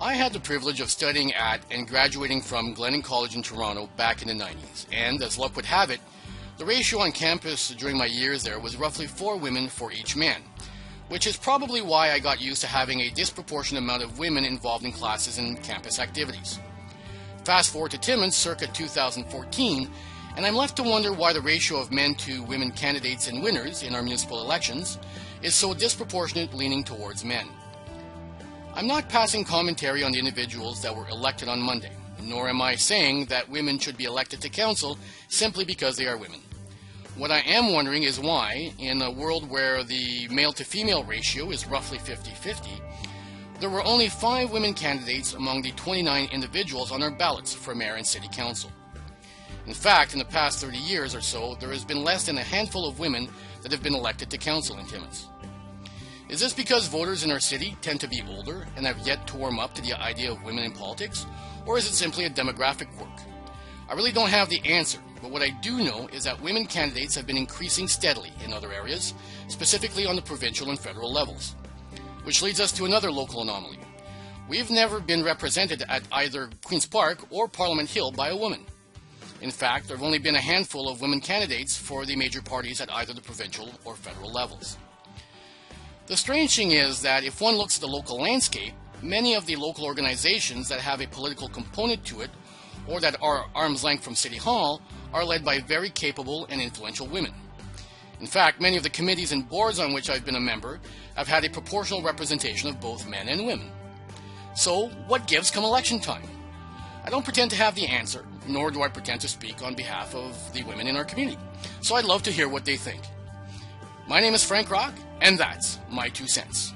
I had the privilege of studying at and graduating from Glennon College in Toronto back in the 90s, and as luck would have it, the ratio on campus during my years there was roughly 4 women for each man, which is probably why I got used to having a disproportionate amount of women involved in classes and campus activities. Fast forward to Timmins circa 2014, and I'm left to wonder why the ratio of men to women candidates and winners in our municipal elections is so disproportionate, leaning towards men. I'm not passing commentary on the individuals that were elected on Monday, nor am I saying that women should be elected to council simply because they are women. What I am wondering is why, in a world where the male-to-female ratio is roughly 50-50, there were only 5 women candidates among the 29 individuals on our ballots for mayor and city council. In fact, in the past 30 years or so, there has been less than a handful of women that have been elected to council in Timmins. Is this because voters in our city tend to be older and have yet to warm up to the idea of women in politics, or is it simply a demographic quirk? I really don't have the answer, but what I do know is that women candidates have been increasing steadily in other areas, specifically on the provincial and federal levels. Which leads us to another local anomaly. We've never been represented at either Queen's Park or Parliament Hill by a woman. In fact, there have only been a handful of women candidates for the major parties at either the provincial or federal levels. The strange thing is that if one looks at the local landscape, many of the local organizations that have a political component to it, or that are arm's length from City Hall, are led by very capable and influential women. In fact, many of the committees and boards on which I've been a member have had a proportional representation of both men and women. So, what gives come election time? I don't pretend to have the answer, nor do I pretend to speak on behalf of the women in our community. So I'd love to hear what they think. My name is Frank Rock, and that's my 2 cents.